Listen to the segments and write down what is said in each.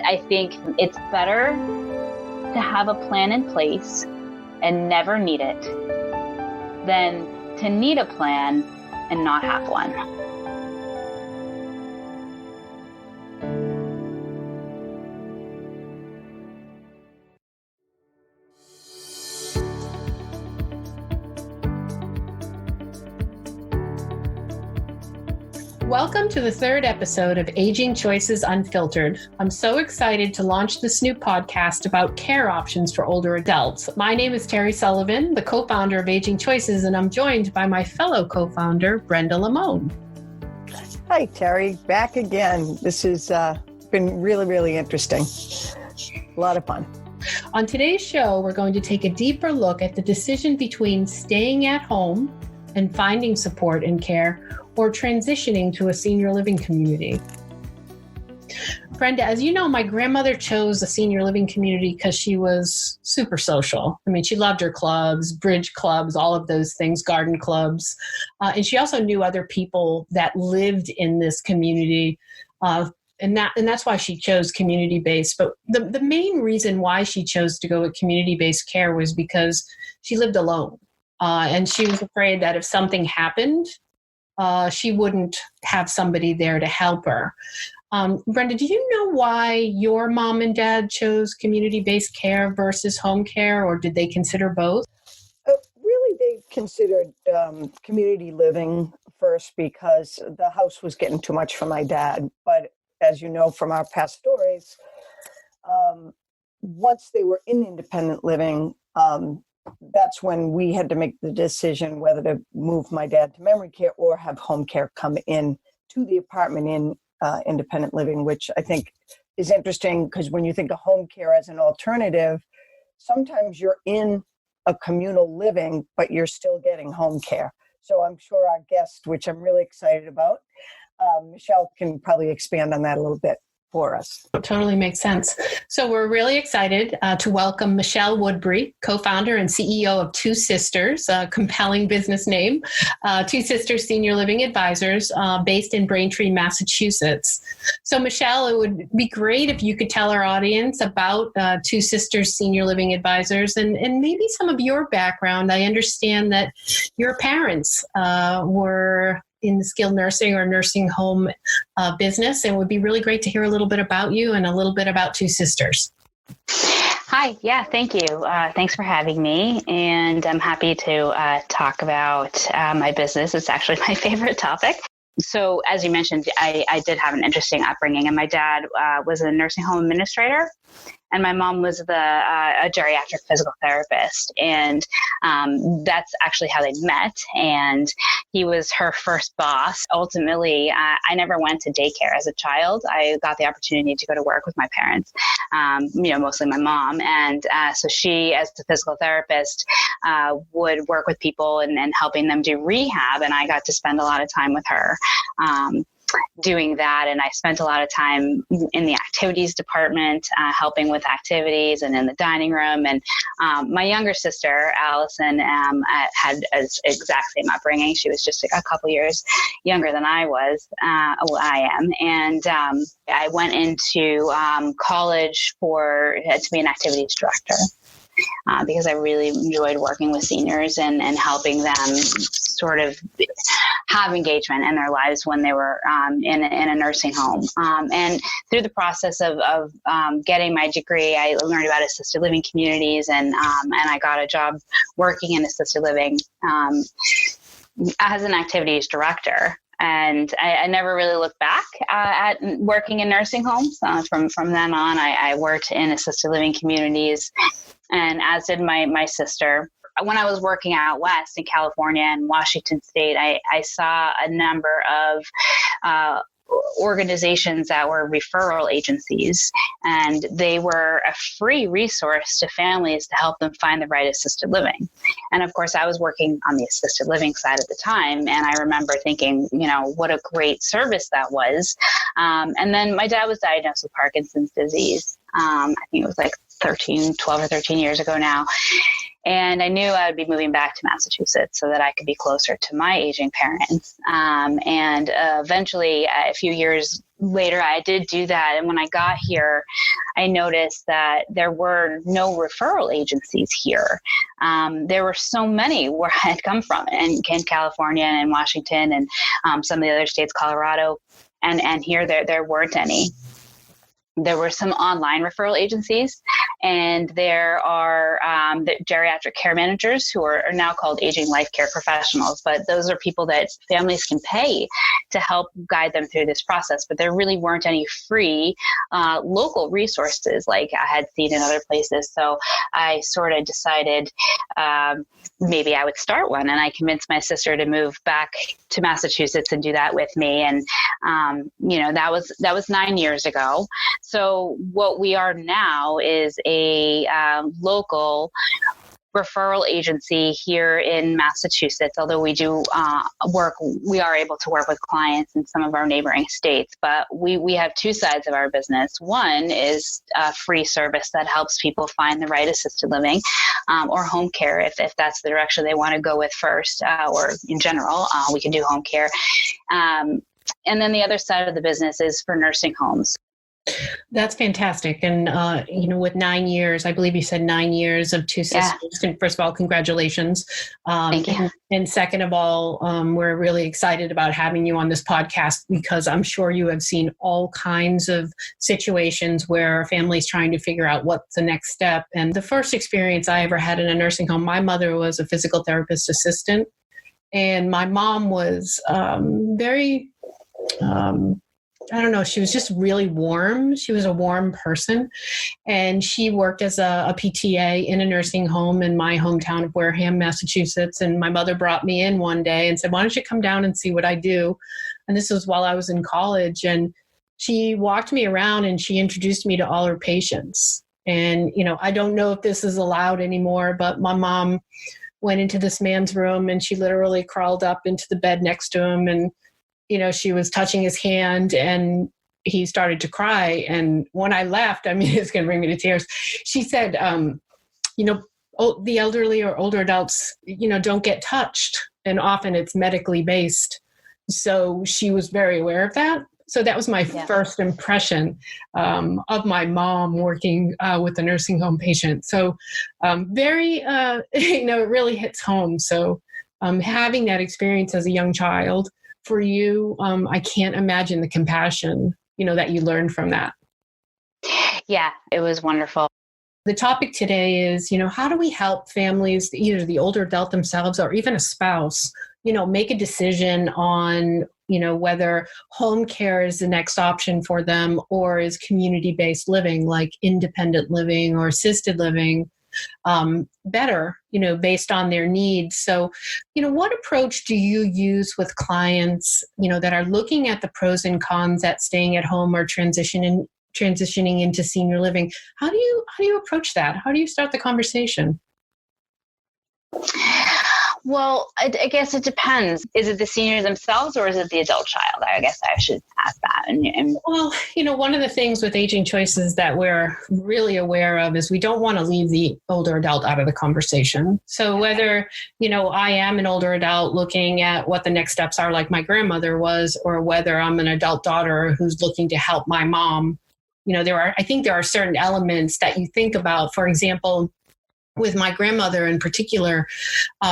I think it's better to have a plan in place and never need it than to need a plan and not have one. Welcome to the third episode of Aging Choices Unfiltered. I'm so excited to launch this new podcast about care options for older adults. My name is Terry Sullivan, the co-founder of Aging Choices, and I'm joined by my fellow co-founder, Brenda Lamone. Hi, Terry. Back again. This has been really interesting. A lot of fun. On today's show, we're going to take a deeper look at the decision between staying at home and finding support and care, or transitioning to a senior living community. Brenda, as you know, my grandmother chose a senior living community because she was super social. I mean, she loved her clubs, bridge clubs, all of those things, garden clubs. And she also knew other people that lived in this community. And that's why she chose community-based. But the main reason why she chose to go with community-based care was because she lived alone. And she was afraid that if something happened, she wouldn't have somebody there to help her. Brenda, do you know why your mom and dad chose community-based care versus home care, or did they consider both? Really, they considered community living first because the house was getting too much for my dad. But as you know from our past stories, once they were in independent living, that's when we had to make the decision whether to move my dad to memory care or have home care come in to the apartment in independent living, which I think is interesting because when you think of home care as an alternative, sometimes you're in a communal living, but you're still getting home care. So I'm sure our guest, which I'm really excited about, Michelle can probably expand on that a little bit for us. It totally makes sense. So we're really excited to welcome Michelle Woodbrey, co-founder and CEO of Two Sisters, a compelling business name, Two Sisters Senior Living Advisors, based in Braintree, Massachusetts. So Michelle, it would be great if you could tell our audience about Two Sisters Senior Living Advisors and maybe some of your background. I understand that your parents were in the skilled nursing or nursing home business. It would be really great to hear a little bit about you and a little bit about Two Sisters. Hi. Yeah, thank you. Thanks for having me. And I'm happy to talk about my business. It's actually my favorite topic. So as you mentioned, I did have an interesting upbringing, and my dad was a nursing home administrator. And my mom was a geriatric physical therapist. And that's actually how they met. And he was her first boss. Ultimately, I never went to daycare as a child. I got the opportunity to go to work with my parents, mostly my mom. And so she, as the physical therapist, would work with people and helping them do rehab. And I got to spend a lot of time with her. Doing that. And I spent a lot of time in the activities department, helping with activities and in the dining room. And my younger sister, Allison, had as exact same upbringing. She was just a couple years younger than I am. And I went into college to be an activities director. Because I really enjoyed working with seniors and helping them sort of have engagement in their lives when they were in a nursing home. And through the process of getting my degree, I learned about assisted living communities, and I got a job working in assisted living as an activities director. And I never really looked back at working in nursing homes. From then on, I worked in assisted living communities, and as did my sister. When I was working out west in California and Washington State, I saw a number of organizations that were referral agencies, and they were a free resource to families to help them find the right assisted living. And of course, I was working on the assisted living side at the time, and I remember thinking, what a great service that was. And then my dad was diagnosed with Parkinson's disease. I think it was like 12 or 13 years ago now. And I knew I would be moving back to Massachusetts so that I could be closer to my aging parents. And eventually, a few years later, I did do that. And when I got here, I noticed that there were no referral agencies here. There were so many where I had come from in California and in Washington and some of the other states, Colorado. And here there weren't any. There were some online referral agencies, and there are the geriatric care managers who are now called aging life care professionals. But those are people that families can pay to help guide them through this process. But there really weren't any free local resources like I had seen in other places. So I sort of decided maybe I would start one, and I convinced my sister to move back to Massachusetts and do that with me. And that was 9 years ago. So what we are now is a local referral agency here in Massachusetts, although we do we are able to work with clients in some of our neighboring states. But we have two sides of our business. One is a free service that helps people find the right assisted living or home care if that's the direction they want to go with first, or in general, we can do home care. And then the other side of the business is for nursing homes. That's fantastic. And, with 9 years, I believe you said 9 years of two sisters. Yeah. First of all, congratulations. Thank you. And second of all, we're really excited about having you on this podcast because I'm sure you have seen all kinds of situations where families trying to figure out what's the next step. And the first experience I ever had in a nursing home, my mother was a physical therapist assistant, and my mom was very... I don't know, she was just really warm. She was a warm person. And she worked as a PTA in a nursing home in my hometown of Wareham, Massachusetts. And my mother brought me in one day and said, why don't you come down and see what I do? And this was while I was in college. And she walked me around and she introduced me to all her patients. And, I don't know if this is allowed anymore, but my mom went into this man's room and she literally crawled up into the bed next to him, and she was touching his hand and he started to cry. And when I left, it's going to bring me to tears. She said, the elderly or older adults, don't get touched. And often it's medically based. So she was very aware of that. So that was my first impression of my mom working with a nursing home patient. So very, it really hits home. So having that experience as a young child, for you, I can't imagine the compassion, that you learned from that. Yeah, it was wonderful. The topic today is, how do we help families, either the older adult themselves or even a spouse, make a decision on, whether home care is the next option for them or is community-based living like independent living or assisted living better, based on their needs. So, what approach do you use with clients, that are looking at the pros and cons at staying at home or transitioning into senior living? How do you approach that? How do you start the conversation? Well, I guess it depends. Is it the senior themselves or is it the adult child? I guess I should ask that. And well, one of the things with aging choices that we're really aware of is we don't want to leave the older adult out of the conversation. So whether, I am an older adult looking at what the next steps are like my grandmother was, or whether I'm an adult daughter who's looking to help my mom, I think there are certain elements that you think about. For example, with my grandmother in particular,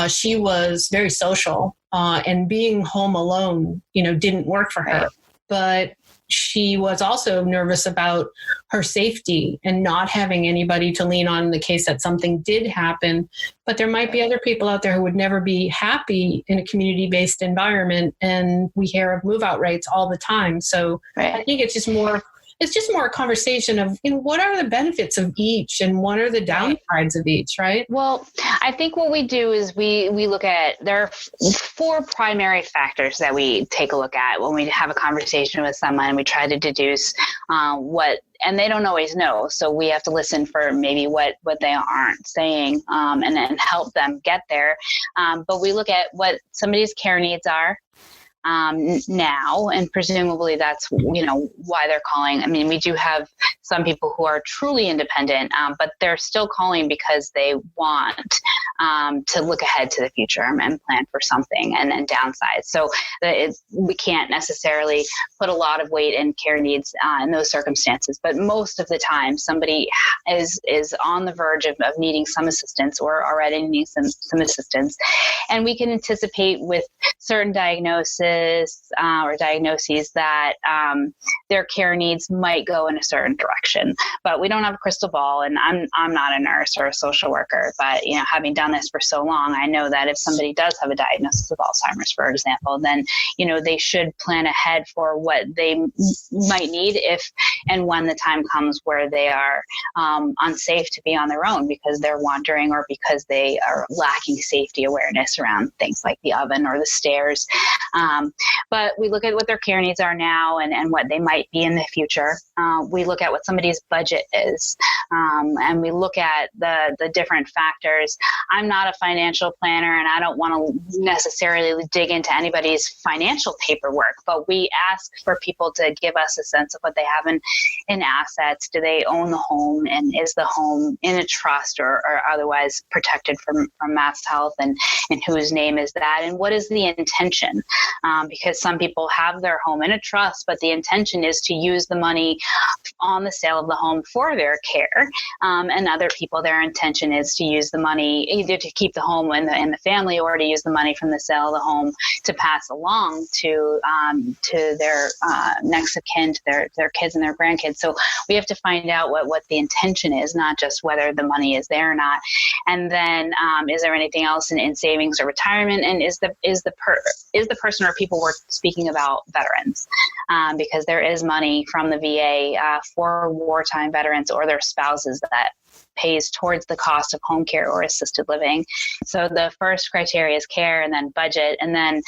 she was very social, and being home alone, didn't work for her. But she was also nervous about her safety and not having anybody to lean on in the case that something did happen. But there might be other people out there who would never be happy in a community-based environment. And we hear of move-out rates all the time. So I think it's just more a conversation of, what are the benefits of each and what are the downsides of each, right? Well, I think what we do is we look at, there are 4 primary factors that we take a look at when we have a conversation with someone, and we try to deduce and they don't always know. So we have to listen for maybe what they aren't saying, and then help them get there. But we look at what somebody's care needs are now, and presumably that's why they're calling. We do have some people who are truly independent, but they're still calling because they want to look ahead to the future and plan for something and downsize. So we can't necessarily put a lot of weight in care needs in those circumstances, but most of the time somebody is on the verge of needing some assistance or already needing some assistance. And we can anticipate with certain diagnoses that their care needs might go in a certain direction, but we don't have a crystal ball. And I'm not a nurse or a social worker, but having done this for so long, I know that if somebody does have a diagnosis of Alzheimer's, for example, then they should plan ahead for what they might need if and when the time comes where they are unsafe to be on their own because they're wandering or because they are lacking safety awareness around things like the oven or the stairs. But we look at what their care needs are now and what they might be in the future. We look at what somebody's budget is, and we look at the different factors. I'm not a financial planner, and I don't want to necessarily dig into anybody's financial paperwork, but we ask for people to give us a sense of what they have in assets. Do they own the home, and is the home in a trust or otherwise protected from mass health, and whose name is that, and what is the intention? Because some people have their home in a trust, but the intention is to use the money on the sale of the home for their care, and other people, their intention is to use the money either to keep the home in the family or to use the money from the sale of the home to pass along to their next of kin, to their kids and their grandkids. So we have to find out what the intention is, not just whether the money is there or not. And then is there anything else in savings or retirement? And is the person or people we're speaking about veterans? Because there is money from the VA for wartime veterans or their spouses that pays towards the cost of home care or assisted living. So the first criteria is care, and then budget. And then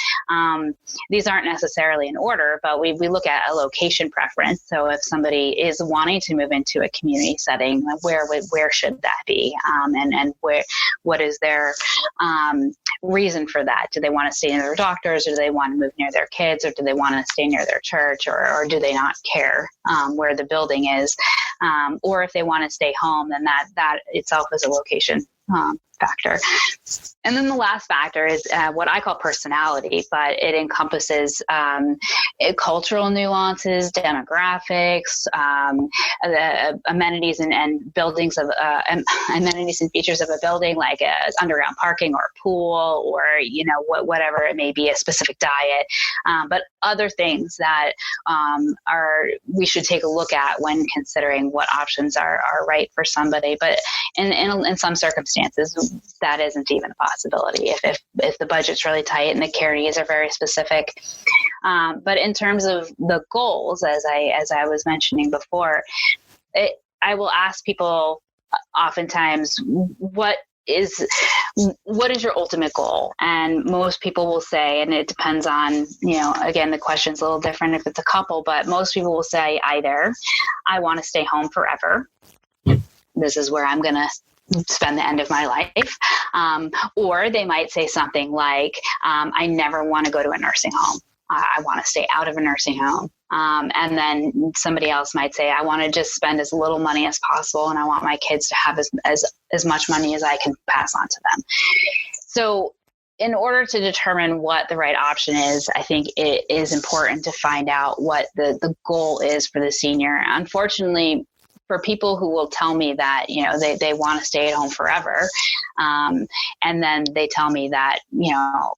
these aren't necessarily in order, but we look at a location preference. So if somebody is wanting to move into a community setting, where should that be? And what is their reason for that? Do they want to stay near their doctors, or do they want to move near their kids, or do they want to stay near their church, or do they not care where the building is? Or if they want to stay home, then that itself is a location factor. And then the last factor is what I call personality, but it encompasses cultural nuances, demographics, amenities and buildings of amenities and features of a building, like underground parking or a pool, or whatever it may be, a specific diet, but other things that we should take a look at when considering what options are right for somebody. But in some circumstances, that isn't even a possibility if the budget's really tight and the care needs are very specific. But in terms of the goals, as I was mentioning before, I will ask people oftentimes, what is your ultimate goal? And most people will say, and it depends on, again, the question's a little different if it's a couple, but most people will say either I want to stay home forever. This is where I'm going to spend the end of my life. Or they might say something like, I never want to go to a nursing home. I want to stay out of a nursing home. And then somebody else might say, I want to just spend as little money as possible, and I want my kids to have as much money as I can pass on to them. So in order to determine what the right option is, I think it is important to find out what the goal is for the senior. Unfortunately, for people who will tell me that, they want to stay at home forever. And then they tell me that,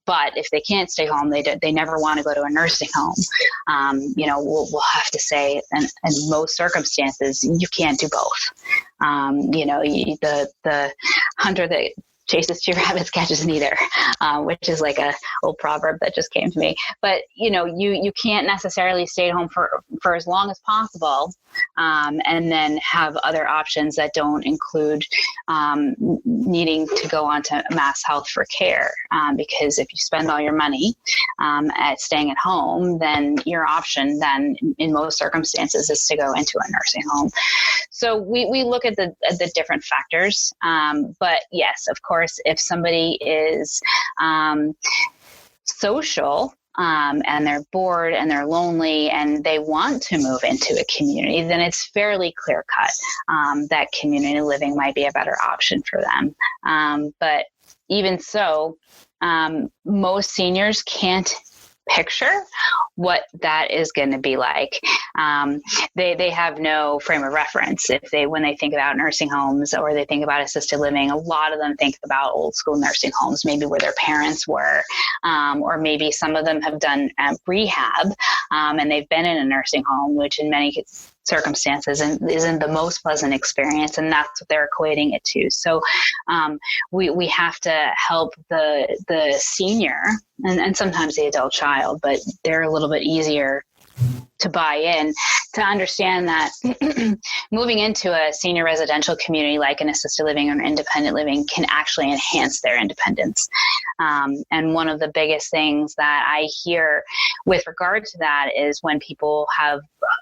but if they can't stay home, they never want to go to a nursing home. We'll have to say, in most circumstances, you can't do both. The hunter that chases two rabbits catches neither, which is like a old proverb that just came to me. But, you can't necessarily stay at home for as long as possible, and then have other options that don't include needing to go on to mass health for care. Because if you spend all your money at staying at home, then your option then in most circumstances is to go into a nursing home. So we look at the different factors. But yes, of course, if somebody is social, and they're bored and they're lonely and they want to move into a community, then it's fairly clear cut that community living might be a better option for them. But even so, most seniors can't picture what that is going to be like. They have no frame of reference. When they think about nursing homes or they think about assisted living, a lot of them think about old school nursing homes, maybe where their parents were, or maybe some of them have done rehab, and they've been in a nursing home, which in many circumstances isn't the most pleasant experience, and that's what they're equating it to. So we have to help the senior and sometimes the adult child, but they're a little bit easier to buy in, to understand that moving into a senior residential community like an assisted living or independent living can actually enhance their independence. And one of the biggest things that I hear with regard to that is when people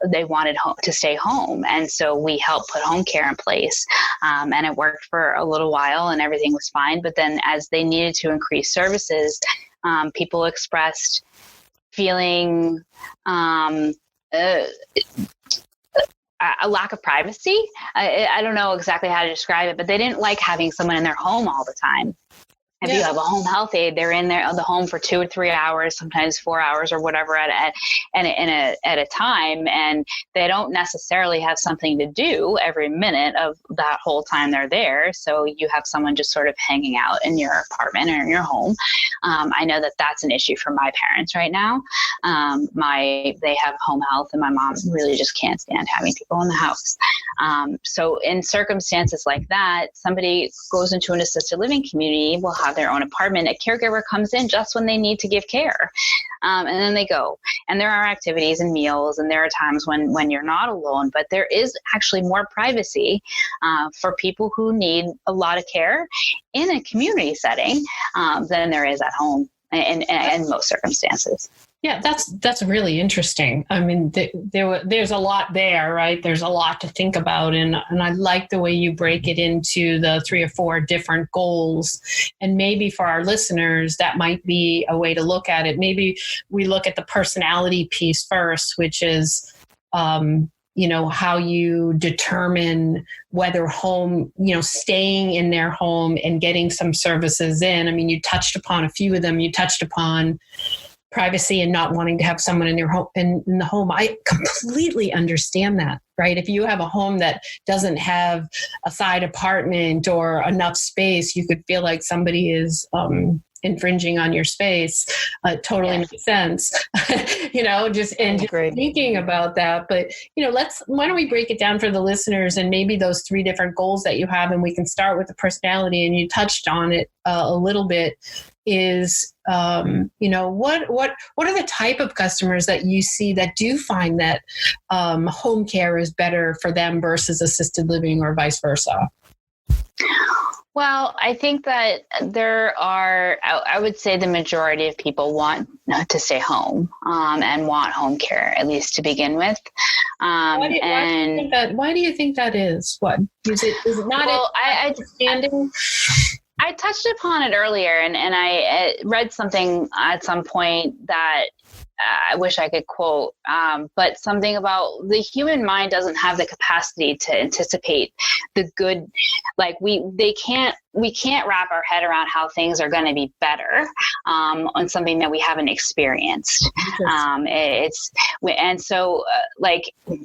they wanted to stay home. And so we helped put home care in place. And it worked for a little while and everything was fine. But then as they needed to increase services, people expressed feeling a lack of privacy. I don't know exactly how to describe it, but they didn't like having someone in their home all the time. If you have a home health aide, they're in the home for 2 or 3 hours, sometimes 4 hours or whatever at a time, and they don't necessarily have something to do every minute of that whole time they're there. So you have someone just sort of hanging out in your apartment or in your home. I know that that's an issue for my parents right now. They have home health, and my mom really just can't stand having people in the house. So in circumstances like that, somebody goes into an assisted living community, will have their own apartment. A caregiver comes in just when they need to give care. And then they go. And there are activities and meals, and there are times when you're not alone, but there is actually more privacy for people who need a lot of care in a community setting than there is at home in most circumstances. Yeah, that's really interesting. I mean, there's a lot there, right? There's a lot to think about. And I like the way you break it into the 3 or 4 different goals. And maybe for our listeners, that might be a way to look at it. Maybe we look at the personality piece first, which is, how you determine whether staying in their home and getting some services in. I mean, you touched upon a few of them. You touched upon privacy and not wanting to have someone in your home in the home. I completely understand that, right? If you have a home that doesn't have a side apartment or enough space, you could feel like somebody is infringing on your space. Totally makes sense. Just thinking about that. But why don't we break it down for the listeners and maybe those 3 different goals that you have, and we can start with the personality, and you touched on it a little bit. Is what are the type of customers that you see that do find that home care is better for them versus assisted living, or vice versa? Well, I think that I would say the majority of people want to stay home and want home care, at least to begin with. Why do you think that is? What is it? Is it not understanding? I touched upon it earlier, and I read something at some point that I wish I could quote, but something about the human mind doesn't have the capacity to anticipate the good. Like we can't wrap our head around how things are going to be better on something that we haven't experienced.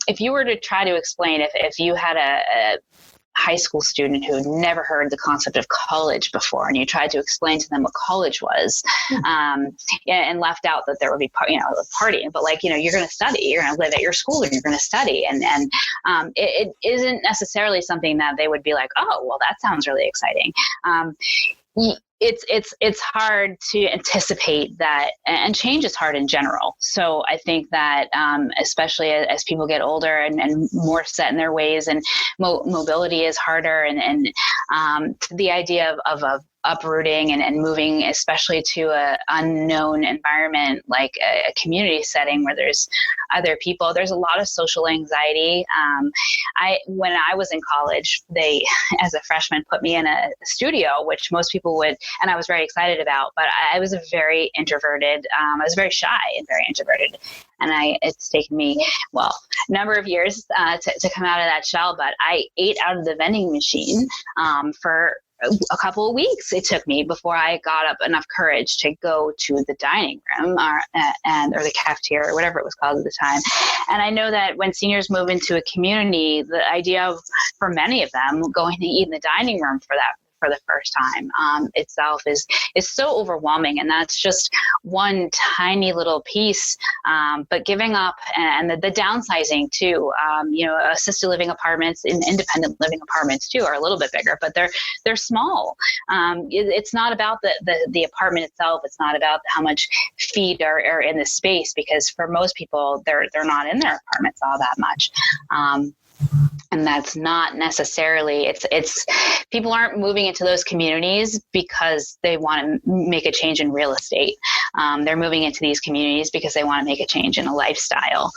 If you were to try to explain, if you had a high school student who had never heard the concept of college before, and you tried to explain to them what college was, and left out that there would be partying, but you're going to study, you're going to live at your school, and you're going to study, and it isn't necessarily something that they would be like, oh, well, that sounds really exciting. It's hard to anticipate that, and change is hard in general. So I think that especially as people get older and more set in their ways, and mobility is harder, and the idea of uprooting and moving, especially to a unknown environment like a community setting where there's other people. There's a lot of social anxiety. When I was in college, they, as a freshman, put me in a studio, which most people would, and I was very excited about, but I was a very introverted, I was very shy and very introverted. And it's taken me, a number of years to come out of that shell, but I ate out of the vending machine for a couple of weeks it took me before I got up enough courage to go to the dining room or the cafeteria or whatever it was called at the time. And I know that when seniors move into a community, the idea of, for many of them, going to eat in the dining room for the first time itself is so overwhelming. And that's just one tiny little piece. But giving up and the downsizing too, assisted living apartments and independent living apartments too are a little bit bigger, but they're small. It's not about the apartment itself. It's not about how much feet are in the space, because for most people, they're not in their apartments all that much. And that's not necessarily, it's people aren't moving into those communities because they want to make a change in real estate. They're moving into these communities because they want to make a change in a lifestyle.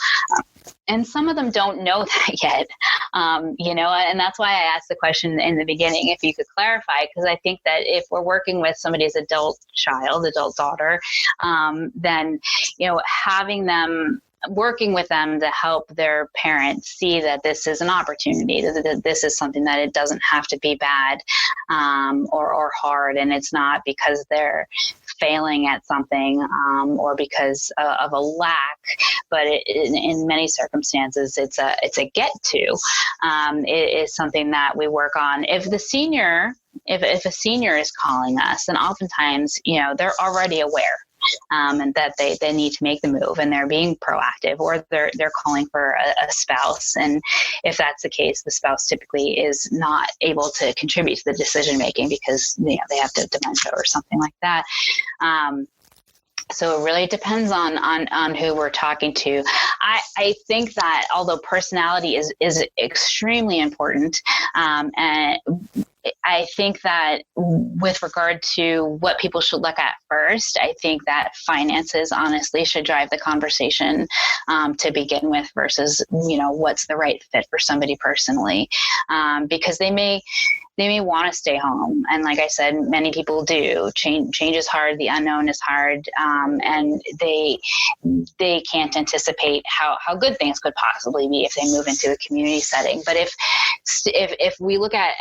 And some of them don't know that yet, and that's why I asked the question in the beginning, if you could clarify, because I think that if we're working with somebody's adult daughter, then, working with them to help their parents see that this is an opportunity, that this is something that it doesn't have to be bad or hard, and it's not because they're failing at something or because of a lack, but in many circumstances it's a get to. It is something that we work on. If a senior is calling us, then oftentimes they're already aware. And that they need to make the move, and they're being proactive, or they're calling for a spouse. And if that's the case, the spouse typically is not able to contribute to the decision making because they have dementia or something like that. So it really depends on who we're talking to. I think that although personality is extremely important, and I think that with regard to what people should look at first, I think that finances honestly should drive the conversation to begin with versus, what's the right fit for somebody personally, because they may want to stay home. And like I said, many people do. Change is hard. The unknown is hard. And they can't anticipate how good things could possibly be if they move into a community setting. But if we look at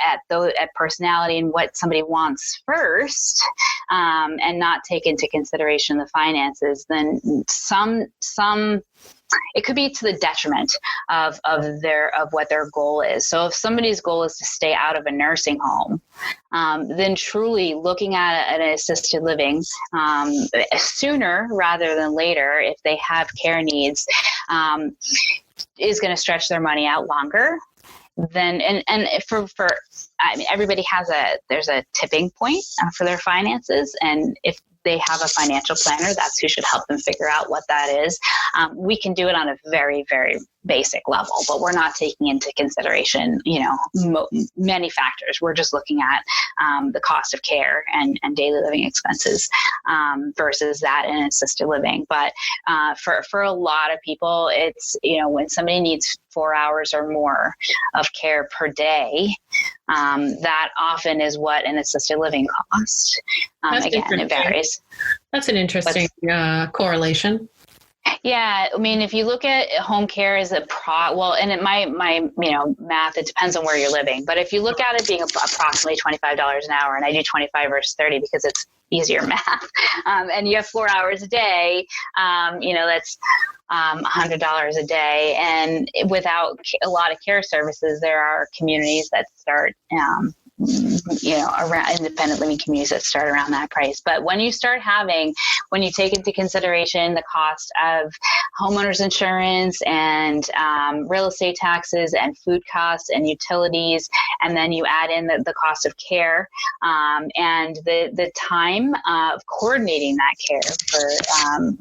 personality and what somebody wants first, and not take into consideration the finances, then some it could be to the detriment of what their goal is. So if somebody's goal is to stay out of a nursing home, then truly looking at an assisted living sooner rather than later, if they have care needs, is going to stretch their money out longer. Then everybody there's a tipping point for their finances, and if they have a financial planner, that's who should help them figure out what that is. We can do it on a very, very basic level, but we're not taking into consideration, many factors. We're just looking at the cost of care and daily living expenses versus that in assisted living. But for a lot of people, it's, when somebody needs 4 hours or more of care per day, that often is what an assisted living costs. Again, it varies. That's an interesting correlation. Yeah, I mean, if you look at home care as and my math, it depends on where you're living. But if you look at it being approximately $25 an hour, and I do 25 versus 30 because it's easier math, and you have 4 hours a day, that's $100 a day. And without a lot of care services, there are communities that start, around independent living communities that start around that price. But when you take into consideration the cost of homeowners insurance and real estate taxes and food costs and utilities and then you add in the cost of care, and the time of coordinating that care for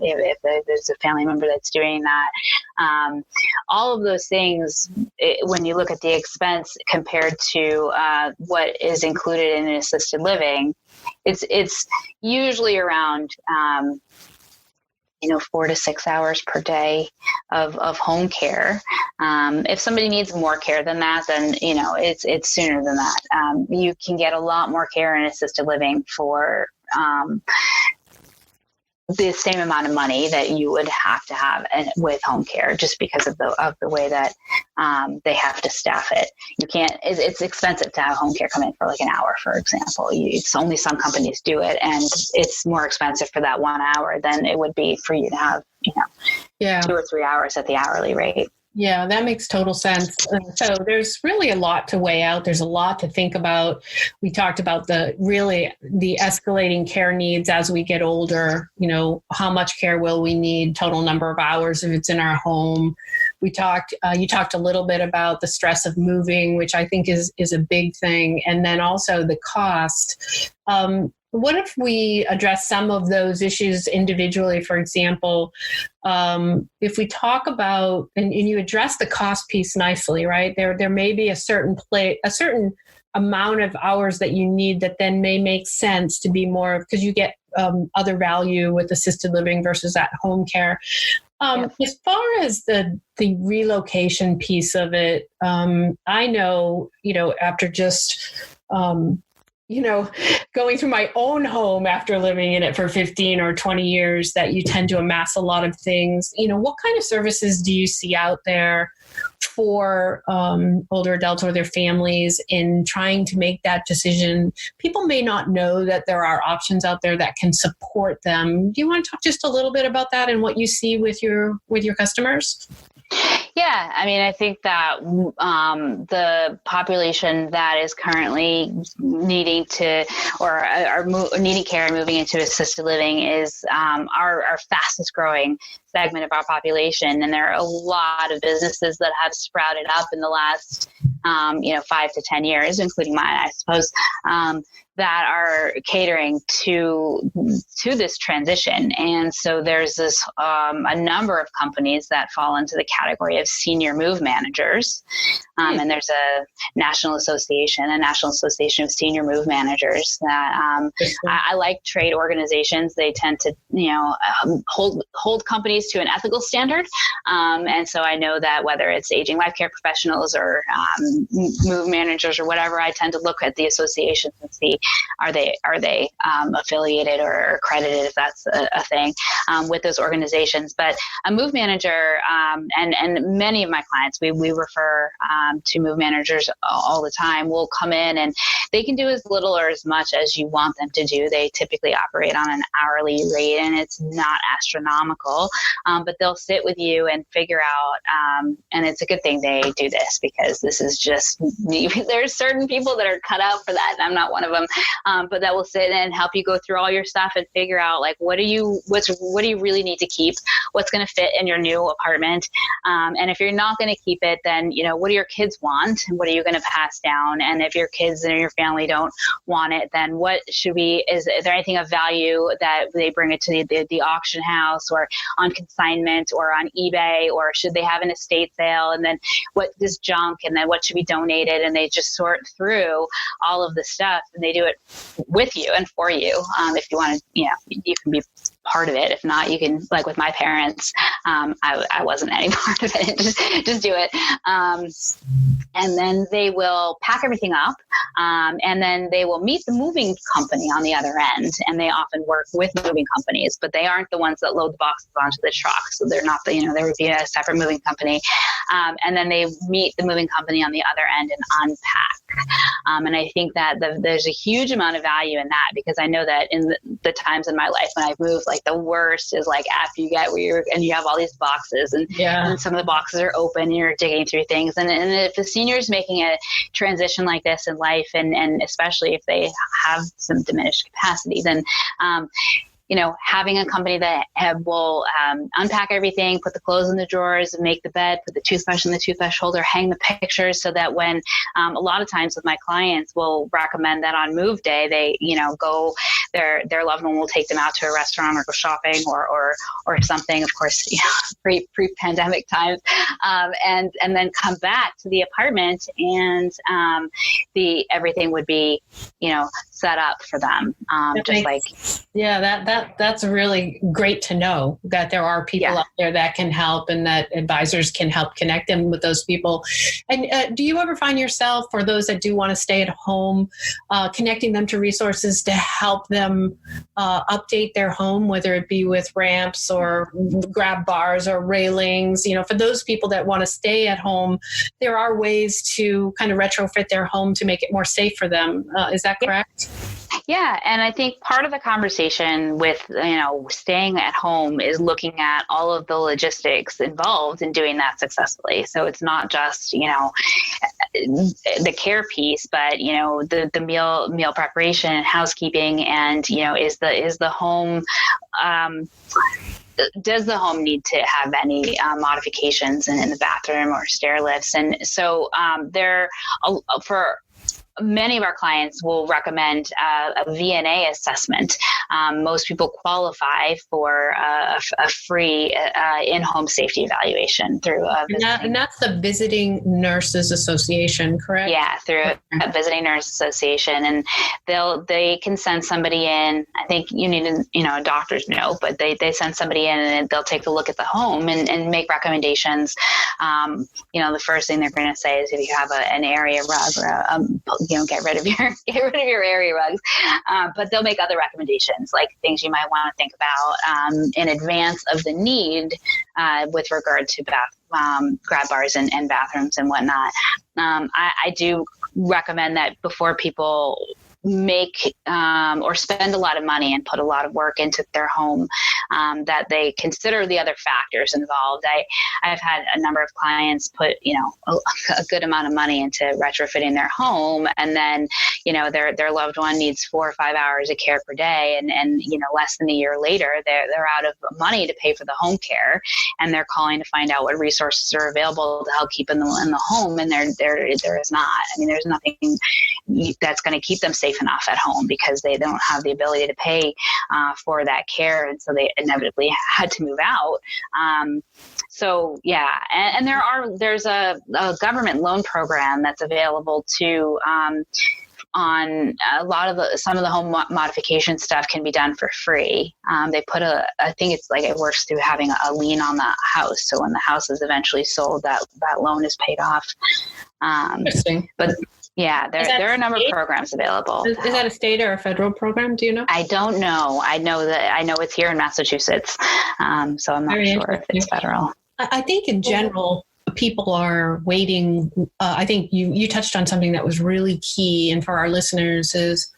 if there's a family member that's doing that. All of those things, when you look at the expense compared to what is included in an assisted living, it's usually around 4 to 6 hours per day of home care. If somebody needs more care than that, then it's sooner than that. You can get a lot more care in assisted living for the same amount of money that you would have to have with home care, just because of the way that they have to staff it. You can't. It's expensive to have home care come in for like an hour, for example. It's only some companies do it, and it's more expensive for that 1 hour than it would be for you to have 2 or 3 hours at the hourly rate. Yeah, that makes total sense. So there's really a lot to weigh out. There's a lot to think about. We talked about the escalating care needs as we get older. How much care will we need, total number of hours if it's in our home. You talked a little bit about the stress of moving, which I think is a big thing. And then also the cost. What if we address some of those issues individually? For example, if we talk about, and you address the cost piece nicely, right? There may be a certain amount of hours that you need that then may make sense to be more, because you get other value with assisted living versus at home care. As far as the relocation piece of it, I know, after just going through my own home after living in it for 15 or 20 years, that you tend to amass a lot of things. What kind of services do you see out there for older adults or their families in trying to make that decision? People may not know that there are options out there that can support them. Do you want to talk just a little bit about that and what you see with your customers? Yeah, I think that the population that is currently needing to needing care and moving into assisted living is our fastest growing segment of our population, and there are a lot of businesses that have sprouted up in the last 5 to 10 years, including mine, I suppose, that are catering to this transition. And so there's this a number of companies that fall into the category of senior move managers, and there's a National Association of Senior Move Managers that I like trade organizations. They tend to hold companies to an ethical standard, and so I know that whether it's aging life care professionals or move managers or whatever, I tend to look at the associations and see are they affiliated or accredited, if that's a thing, with those organizations. But a move manager, and many of my clients, we refer to move managers all the time, will come in and they can do as little or as much as you want them to do. They typically operate on an hourly rate, and it's not astronomical, but they'll sit with you and figure out, and it's a good thing they do this, because this is just, there's certain people that are cut out for that, and I'm not one of them, but that will sit and help you go through all your stuff and figure out, like, what do you really need to keep, what's going to fit in your new apartment, and if you're not going to keep it, then what do your kids want, and what are you going to pass down? And if your kids and your family don't want it, then what is there anything of value that they bring it to the auction house or on consignment or on eBay, or should they have an estate sale? And then what is junk, and then what should be donated? And they just sort through all of the stuff, and they do it with you and for you. If you want to, you can be part of it. If not, you can, like with my parents, I wasn't any part of it. just do it. And then they will pack everything up, and then they will meet the moving company on the other end. And they often work with moving companies, but they aren't the ones that load the boxes onto the truck. So they're not there would be a separate moving company. And then they meet the moving company on the other end and unpack. And I think that there's a huge amount of value in that, because I know that in the times in my life when I've moved, like the worst is like after you get and you have all these boxes, and some of the boxes are open and you're digging through things. And if the senior is making a transition like this in life, and especially if they have some diminished capacity, then having a company that will unpack everything, put the clothes in the drawers, make the bed, put the toothbrush in the toothbrush holder, hang the pictures, so that when a lot of times with my clients, will recommend that on move day, they go, their loved one will take them out to a restaurant or go shopping or something, of course, pre-pandemic times, and then come back to the apartment, and everything would be set up for them, that's really great to know that there are people out there that can help, and that advisors can help connect them with those people. And do you ever find yourself, for those that do want to stay at home, connecting them to resources to help them update their home, whether it be with ramps or grab bars or railings? For those people that want to stay at home, there are ways to kind of retrofit their home to make it more safe for them. Is that correct? Yeah. And I think part of the conversation with, staying at home is looking at all of the logistics involved in doing that successfully. So it's not just, the care piece, but, the meal preparation and housekeeping, and, is the home, does the home need to have any modifications in the bathroom or stair lifts? And so for many of our clients will recommend a VNA assessment. Most people qualify for a free in-home safety evaluation through and that's the Visiting Nurses Association, correct? Yeah, through a Visiting Nurse Association, and they can send somebody in. I think you need a doctor's note, but they send somebody in, and they'll take a look at the home and make recommendations. The first thing they're going to say is, if you have an area rug or get rid of your area rugs. But they'll make other recommendations, like things you might want to think about in advance of the need with regard to grab bars and bathrooms and whatnot. I do recommend that before people make or spend a lot of money and put a lot of work into their home, that they consider the other factors involved. I've had a number of clients put a good amount of money into retrofitting their home, and then their loved one needs 4 or 5 hours of care per day, and less than a year later they're out of money to pay for the home care, and they're calling to find out what resources are available to help keep them in the home, and there is not. I mean, there's nothing that's going to keep them safe enough at home, because they don't have the ability to pay for that care, and so they inevitably had to move out. And there's a government loan program that's available to on a lot of some of the home modification stuff can be done for free. They put I think it's like it works through having a lien on the house. So when the house is eventually sold, that loan is paid off. Interesting. But yeah, there are a number of programs available. Is that a state or a federal program? Do you know? I don't know. I know it's here in Massachusetts. So I'm not sure if it's federal. I think in general, people are waiting. I think you touched on something that was really key. And for our listeners is,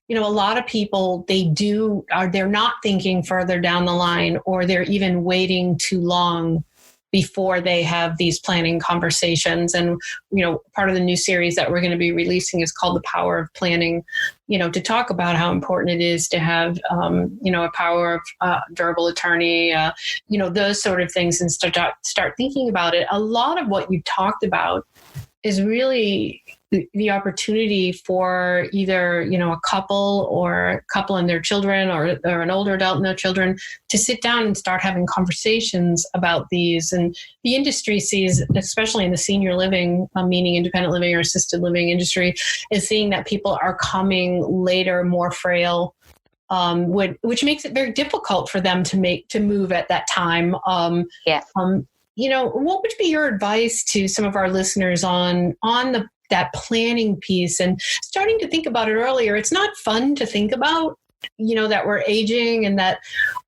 a lot of people, they're not thinking further down the line, or they're even waiting too long before they have these planning conversations. And, part of the new series that we're going to be releasing is called The Power of Planning, to talk about how important it is to have, a power of durable attorney, those sort of things, and start thinking about it. A lot of what you talked about is really the opportunity for either, a couple and their children, or an older adult and their children, to sit down and start having conversations about these. And the industry sees, especially in the senior living, meaning independent living or assisted living industry, is seeing that people are coming later, more frail, which makes it very difficult for them to move at that time. What would be your advice to some of our listeners on that planning piece, and starting to think about it earlier? It's not fun to think about, that we're aging and that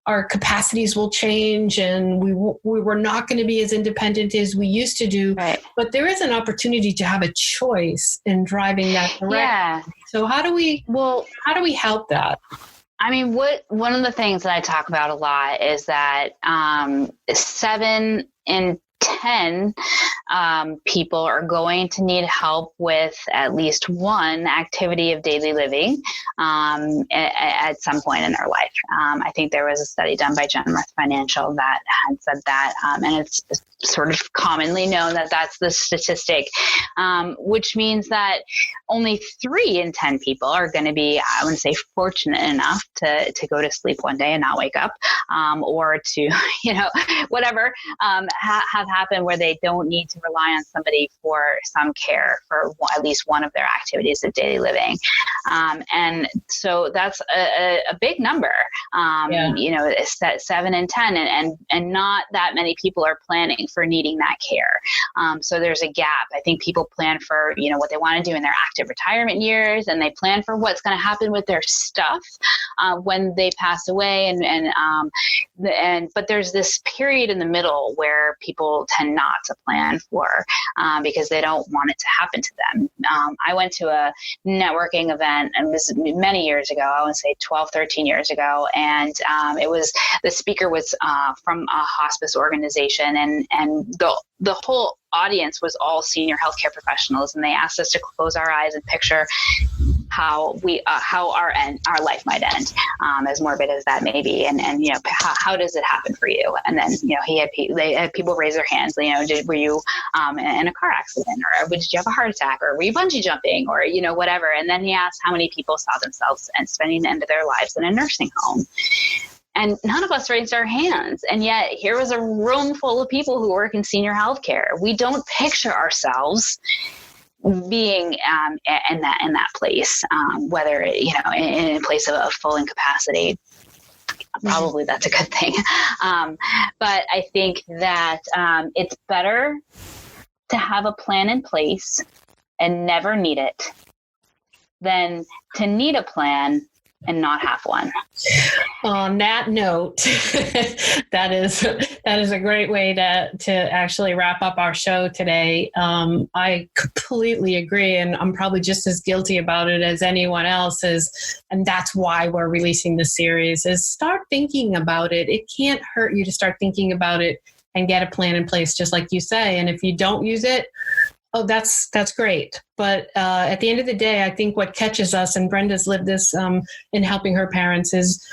our capacities will change, and we were not going to be as independent as we used to do. Right. But there is an opportunity to have a choice in driving that direction. Yeah. So how do we help that? I mean, one of the things that I talk about a lot is that 7 in 10 people are going to need help with at least one activity of daily living at some point in their life. I think there was a study done by Genworth Financial that had said that, and it's sort of commonly known that that's the statistic, which means that only 3 in 10 people are going to be, I wouldn't say fortunate enough to go to sleep one day and not wake up, or to, whatever, have happened where they don't need to rely on somebody for some care for at least one of their activities of daily living. And so that's a big number, 7 in 10, and not that many people are planning for needing that care. So there's a gap. I think people plan for, what they want to do in their active retirement years, and they plan for what's going to happen with their stuff when they pass away. But there's this period in the middle where people tend not to plan for because they don't want it to happen to them. I went to a networking event, and it was many years ago, I would say 12, 13 years ago. And the speaker was from a hospice organization, and the whole audience was all senior healthcare professionals, and they asked us to close our eyes and picture how our life might end, as morbid as that may be, and how does it happen for you? And then they had people raise their hands. Were you in a car accident, or did you have a heart attack, or were you bungee jumping, or whatever? And then he asked how many people saw themselves and spending the end of their lives in a nursing home. And none of us raised our hands. And yet here was a room full of people who work in senior healthcare. We don't picture ourselves being in that place, whether in a place of full incapacity. Probably that's a good thing. But I think that it's better to have a plan in place and never need it than to need a plan and not have one. On that note, that is a great way to actually wrap up our show today. I completely agree, and I'm probably just as guilty about it as anyone else is, and that's why we're releasing this series, is start thinking about it. It can't hurt you to start thinking about it and get a plan in place, just like you say. And if you don't use it, oh, that's great. But at the end of the day, I think what catches us, and Brenda's lived this in helping her parents, is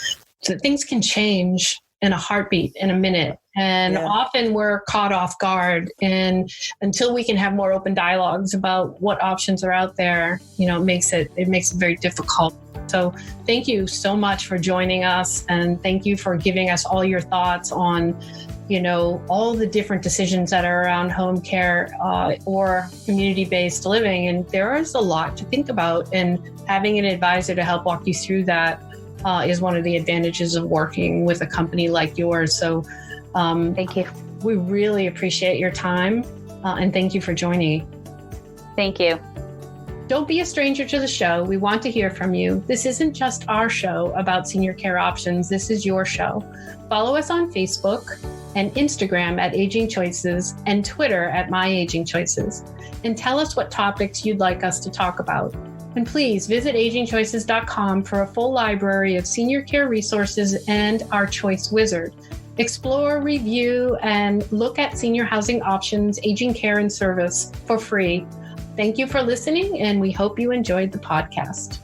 that things can change in a heartbeat, in a minute. And often we're caught off guard. And until we can have more open dialogues about what options are out there, it makes it very difficult. So thank you so much for joining us. And thank you for giving us all your thoughts on all the different decisions that are around home care or community-based living. And there is a lot to think about, and having an advisor to help walk you through that is one of the advantages of working with a company like yours. So thank you. We really appreciate your time, and thank you for joining. Thank you. Don't be a stranger to the show. We want to hear from you. This isn't just our show about senior care options. This is your show. Follow us on Facebook and Instagram at Aging Choices, and Twitter at My Aging Choices. And tell us what topics you'd like us to talk about. And please visit agingchoices.com for a full library of senior care resources and our Choice Wizard. Explore, review, and look at senior housing options, aging care, and service for free. Thank you for listening, and we hope you enjoyed the podcast.